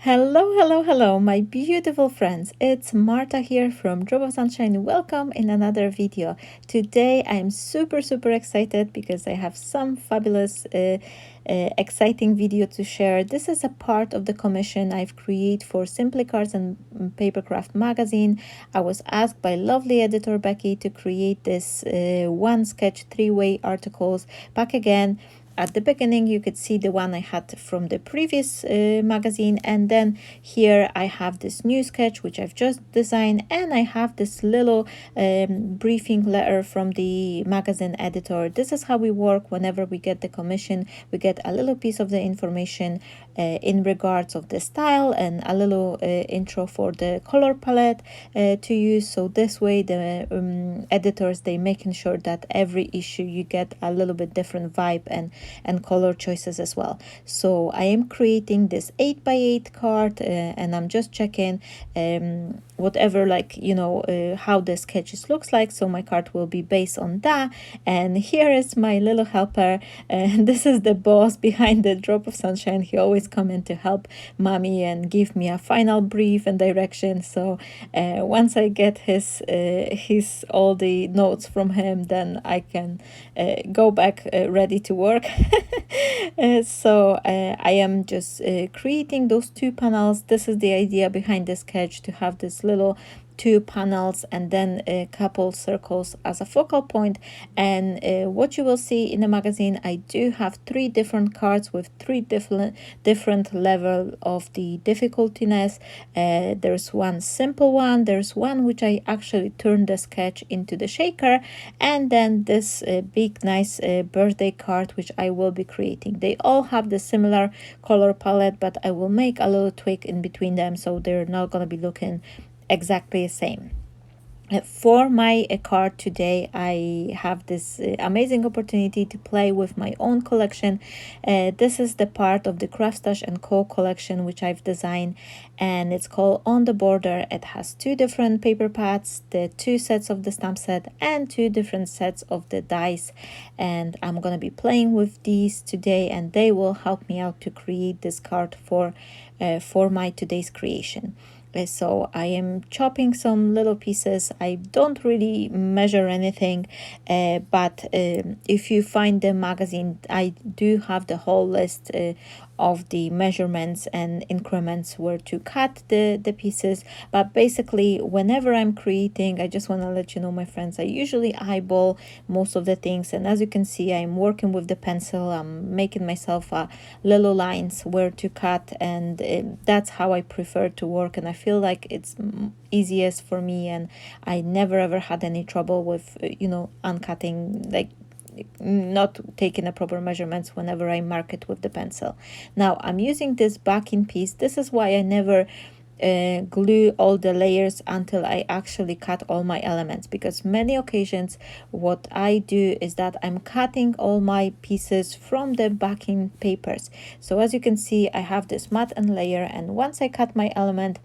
Hello, hello, hello, my beautiful friends. It's Marta here from Drop of Sunshine. Welcome in another video. Today I'm super excited because I have some fabulous exciting video to share. This is a part of the commission I've created for Simply Cards and Papercraft magazine. I was asked by lovely editor Becky to create this one sketch 3-way articles back again. At the beginning, you could see the one I had from the previous magazine, and then here I have this new sketch which I've just designed, and I have this little briefing letter from the magazine editor. This is how we work whenever we get the commission. We get a little piece of the information in regards of the style and a little intro for the color palette to use. So this way the editors, they making sure that every issue you get a little bit different vibe and color choices as well. So I am creating this 8x8 card and I'm just checking whatever, like, you know, how the sketches looks like. So my card will be based on that. And here is my little helper, and this is the boss behind the Drop of Sunshine. He always come in to help mommy and give me a final brief and direction. So once I get his all the notes from him, then I can go back ready to work. So I am just creating those two panels. This is the idea behind the sketch, to have this little two panels and then a couple circles as a focal point. And what you will see in the magazine, I do have 3 different cards with 3 different level of the difficultiness. There's one simple one, there's one which I actually turned the sketch into the shaker, and then this big nice birthday card which I will be creating. They all have the similar color palette, but I will make a little tweak in between them, so they're not gonna be looking exactly the same. For my card today, I have this amazing opportunity to play with my own collection. This is the part of the CRAFTSTASH and Co collection which I've designed, and it's called On the Border. It has 2 different paper pads, the 2 sets of the stamp set, and 2 different sets of the dies. And I'm gonna be playing with these today, and they will help me out to create this card for my today's creation. So I am chopping some little pieces. I don't really measure anything, but if you find the magazine, I do have the whole list of the measurements and increments where to cut the pieces. But basically, whenever I'm creating, I just want to let you know, my friends, I usually eyeball most of the things. And as you can see, I'm working with the pencil. I'm making myself little lines where to cut, and that's how I prefer to work. And I feel like it's easiest for me, and I never ever had any trouble with uncutting, like not taking the proper measurements whenever I mark it with the pencil. Now I'm using this backing piece. This is why I never glue all the layers until I actually cut all my elements, because many occasions what I do is that I'm cutting all my pieces from the backing papers. So as you can see, I have this mat and layer, and once I cut my element,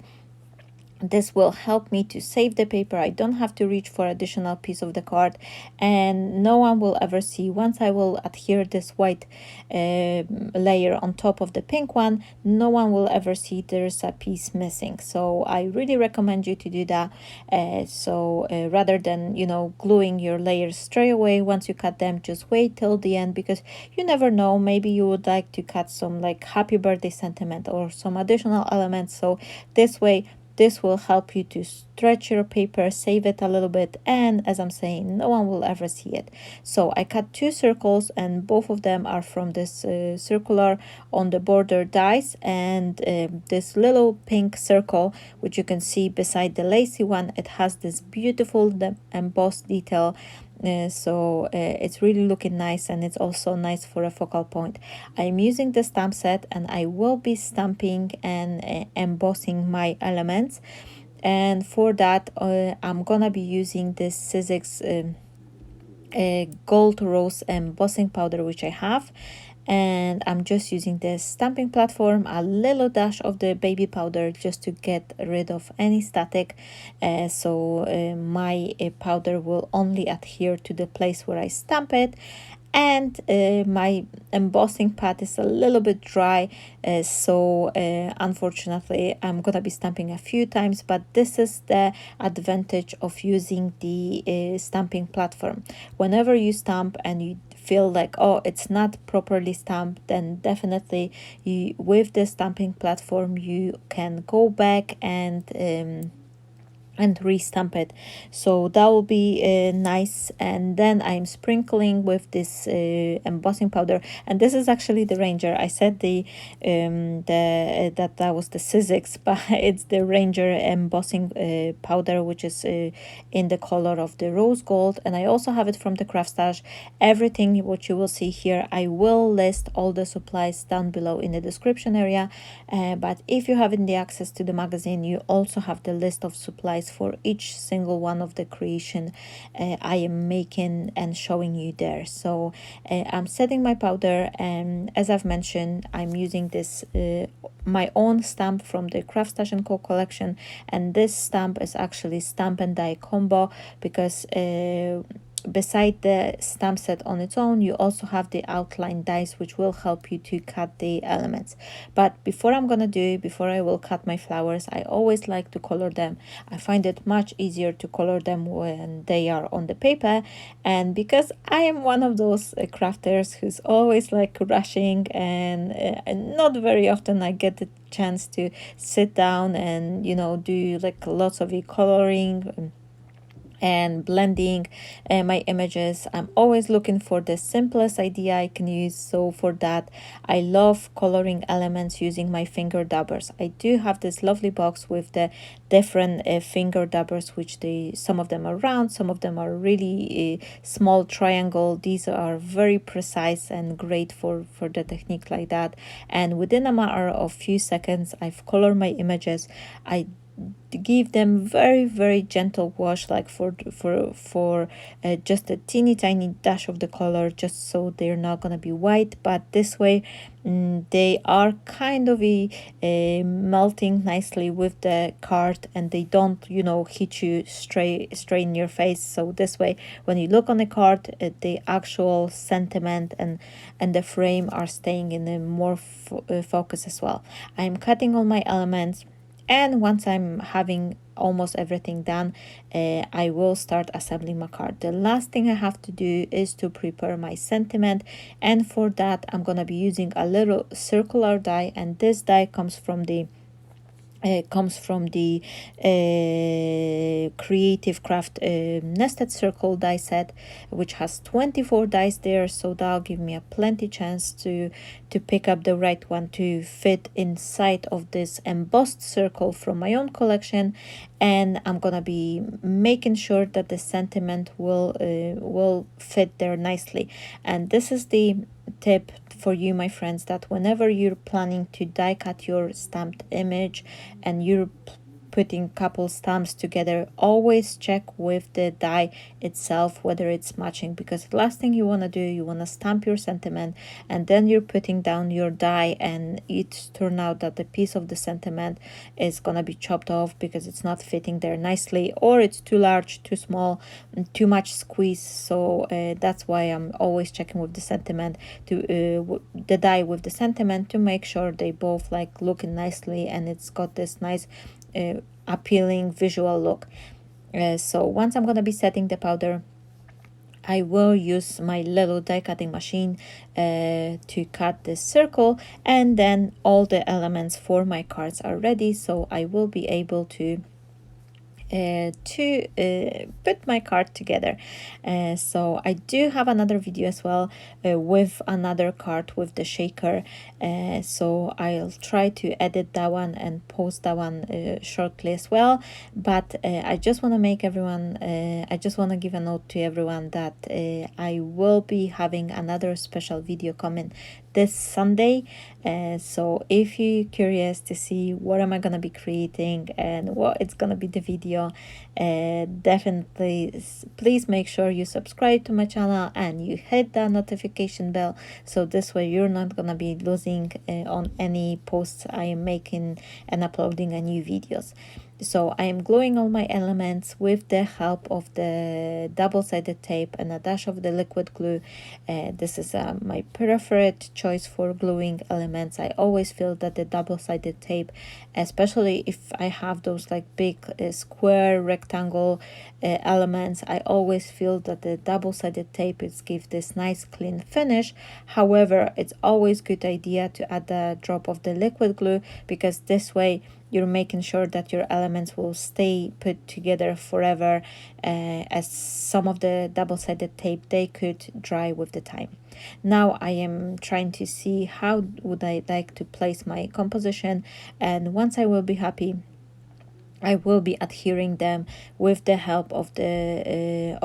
this will help me to save the paper. I don't have to reach for additional piece of the card, and no one will ever see. Once I will adhere this white layer on top of the pink one, no one will ever see there's a piece missing. So I really recommend you to do that. Rather than gluing your layers straight away once you cut them, just wait till the end, because you never know, maybe you would like to cut some like happy birthday sentiment or some additional elements. So this way, this will help you to stretch your paper, save it a little bit, and as I'm saying, no one will ever see it. So I cut 2 circles, and both of them are from this circular On the Border dies, and this little pink circle, which you can see beside the lacy one, it has this beautiful embossed detail. So it's really looking nice, and it's also nice for a focal point. I'm using the stamp set, and I will be stamping and embossing my elements, and for that I'm gonna be using this SIZZIX gold rose embossing powder which I have, and I'm just using the stamping platform, a little dash of the baby powder just to get rid of any static, so my powder will only adhere to the place where I stamp it. And my embossing pad is a little bit dry, so unfortunately I'm gonna be stamping a few times, but this is the advantage of using the stamping platform. Whenever you stamp and you feel like, oh, it's not properly stamped, then definitely with the stamping platform you can go back and restamp it. So that will be nice. And then I'm sprinkling with this embossing powder, and this is actually the Ranger. I said that was the SIZZIX, but it's the Ranger embossing powder, which is in the color of the rose gold. And I also have it from the CRAFTSTASH. Everything what you will see here, I will list all the supplies down below in the description area, but if you haven't the access to the magazine, you also have the list of supplies for each single one of the creation I am making and showing you there. So I'm setting my powder, and as I've mentioned, I'm using this my own stamp from the CRAFTSTASH & Co collection, and this stamp is actually stamp and die combo, because beside the stamp set on its own, you also have the outline dies, which will help you to cut the elements. But before I will cut my flowers, I always like to color them. I find it much easier to color them when they are on the paper, and because I am one of those crafters who's always like rushing, and not very often I get the chance to sit down and do like lots of coloring and blending my images. I'm always looking for the simplest idea I can use. So for that, I love coloring elements using my finger daubers. I do have this lovely box with the different finger daubers, which some of them are round, some of them are really small triangle. These are very precise and great for the technique like that. And within a matter of few seconds, I've colored my images. I give them very gentle wash, like for just a teeny tiny dash of the color, just so they're not gonna be white, but this way they are kind of melting nicely with the card, and they don't hit you straight in your face. So this way, when you look on the card, the actual sentiment and the frame are staying in a more focus as well. I'm cutting all my elements, and once I'm having almost everything done, I will start assembling my card. The last thing I have to do is to prepare my sentiment, and for that I'm gonna be using a little circular die, and this die comes from the Creative Craft nested circle die set, which has 24 dice there, so that'll give me a plenty chance to pick up the right one to fit inside of this embossed circle from my own collection. And I'm gonna be making sure that the sentiment will fit there nicely. And this is the tip for you, my friends, that whenever you're planning to die cut your stamped image and you're putting couple stamps together, always check with the die itself whether it's matching, because the last thing you want to do, you want to stamp your sentiment and then you're putting down your die and it turn out that the piece of the sentiment is gonna be chopped off because it's not fitting there nicely, or it's too large, too small, too much squeeze. So that's why I'm always checking with the sentiment to the die with the sentiment to make sure they both like looking nicely and it's got this nice appealing visual look. So once I'm gonna be setting the powder, I will use my little die cutting machine to cut this circle, and then all the elements for my cards are ready, so I will be able to put my card together. So I do have another video as well with another card with the shaker, so I'll try to edit that one and post that one shortly as well. But I just want to make everyone I just want to give a note to everyone that I will be having another special video coming this Sunday. So if you're curious to see what am I gonna be creating and what it's gonna be the video, definitely please make sure you subscribe to my channel and you hit that notification bell, so this way you're not gonna be losing on any posts I am making and uploading a new videos. So I am gluing all my elements with the help of the double-sided tape and a dash of the liquid glue. This is my preferred choice for gluing elements. I always feel that the double-sided tape, especially if I have those like big square rectangle elements, I always feel that the double-sided tape is give this nice clean finish. However, it's always good idea to add a drop of the liquid glue, because this way you're making sure that your elements will stay put together forever, as some of the double-sided tape, they could dry with the time. Now I am trying to see how would I like to place my composition, and once I will be happy, I will be adhering them with the help of the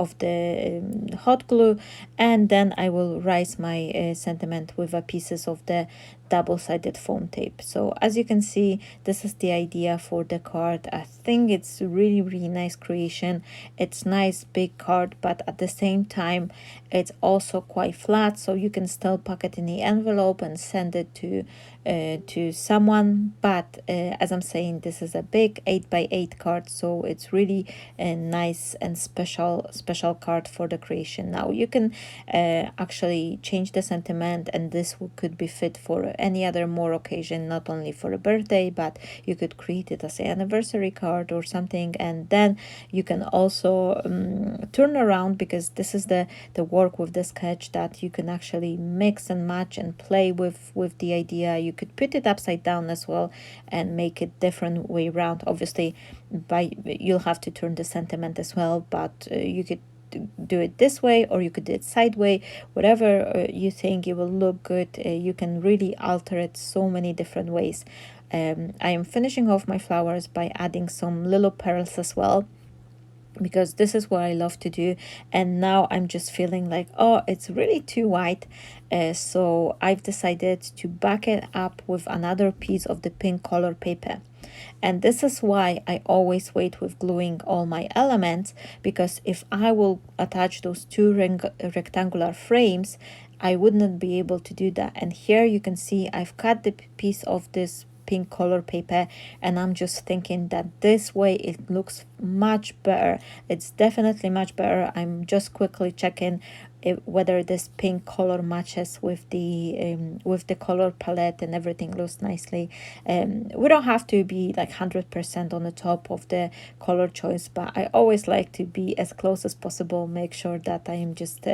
hot glue, and then I will rise my sentiment with a pieces of the double-sided foam tape. So as you can see, this is the idea for the card. I think it's really nice creation. It's nice big card, but at the same time it's also quite flat, so you can still pack it in the envelope and send it to someone. But as I'm saying, this is a big 8x8 card, so it's really a nice and special card for the creation. Now you can actually change the sentiment, and this could be fit for any other more occasion, not only for a birthday, but you could create it as an anniversary card or something. And then you can also turn around, because this is the work with the sketch, that you can actually mix and match and play with the idea. You could put it upside down as well and make it different way around. Obviously you'll have to turn the sentiment as well, but you could do it this way, or you could do it sideways, whatever you think it will look good. You can really alter it so many different ways. I am finishing off my flowers by adding some little pearls as well, because this is what I love to do. And now I'm just feeling like, oh, it's really too white, so I've decided to back it up with another piece of the pink color paper. And this is why I always wait with gluing all my elements, because if I will attach those two rectangular frames, I would not be able to do that. And here you can see I've cut the piece of this pink color paper, and I'm just thinking that this way it looks much better. It's definitely much better. I'm just quickly checking whether this pink color matches with the color palette, and everything looks nicely. We don't have to be like 100% on the top of the color choice, but I always like to be as close as possible, make sure that I am just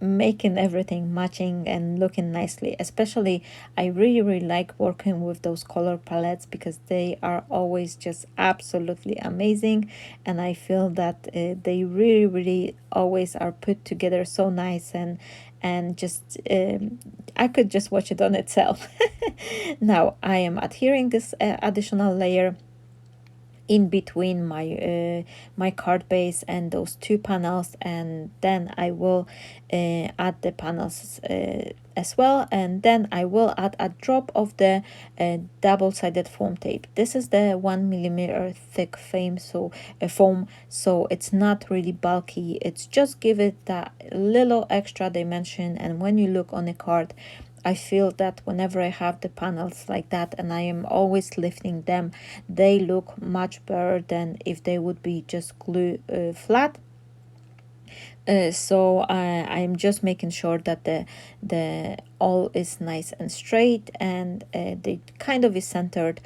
making everything matching and looking nicely. Especially I really like working with those color palettes, because they are always just absolutely amazing, and I feel that they really always are put together so nice, and just I could just watch it on itself. Now I am adhering this additional layer in between my card base and those two panels, and then I will add the panels as well, and then I will add a drop of the double-sided foam tape. This is the 1mm thick foam, so it's not really bulky. It's just give it that little extra dimension. And when you look on a card, I feel that whenever I have the panels like that and I am always lifting them, they look much better than if they would be just glue flat. So I'm just making sure that the all is nice and straight, and they kind of is centered,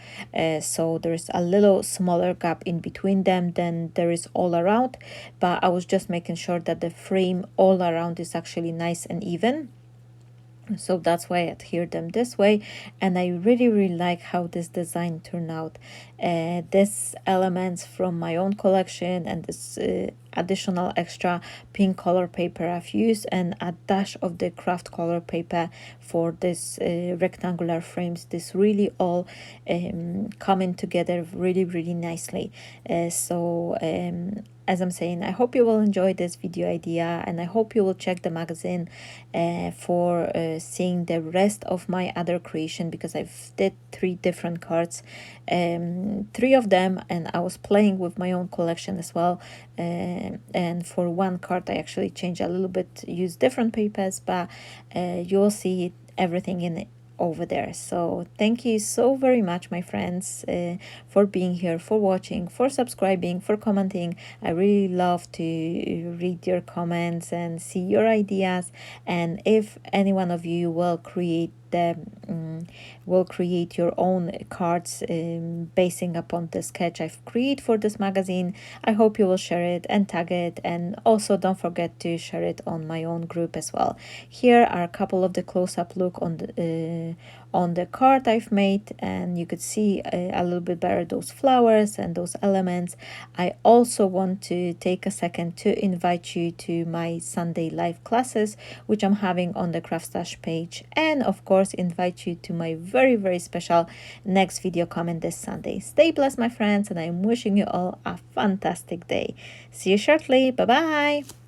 so there's a little smaller gap in between them than there is all around. But I was just making sure that the frame all around is actually nice and even. So that's why I adhere them this way, and I really like how this design turned out. This elements from my own collection, and this additional extra pink color paper I've used, and a dash of the craft color paper for this rectangular frames. This really all coming together really nicely. As I'm saying, I hope you will enjoy this video idea, and I hope you will check the magazine for seeing the rest of my other creation, because I've did 3 different cards, 3 of them, and I was playing with my own collection as well. And for one card I actually changed a little bit, use different papers, but you'll see everything in over there. So thank you so very much, my friends, for being here, for watching, for subscribing, for commenting. I really love to read your comments and see your ideas, and if any one of you will create your own cards basing upon the sketch I've created for this magazine, I hope you will share it and tag it, and also don't forget to share it on my own group as well. Here are a couple of the close-up look on the card I've made, and you could see a little bit better those flowers and those elements. I also want to take a second to invite you to my Sunday live classes, which I'm having on the CRAFTSTASH page, and of course invite you to my very, very special next video coming this Sunday. Stay blessed, my friends, and I'm wishing you all a fantastic day. See you shortly. Bye bye.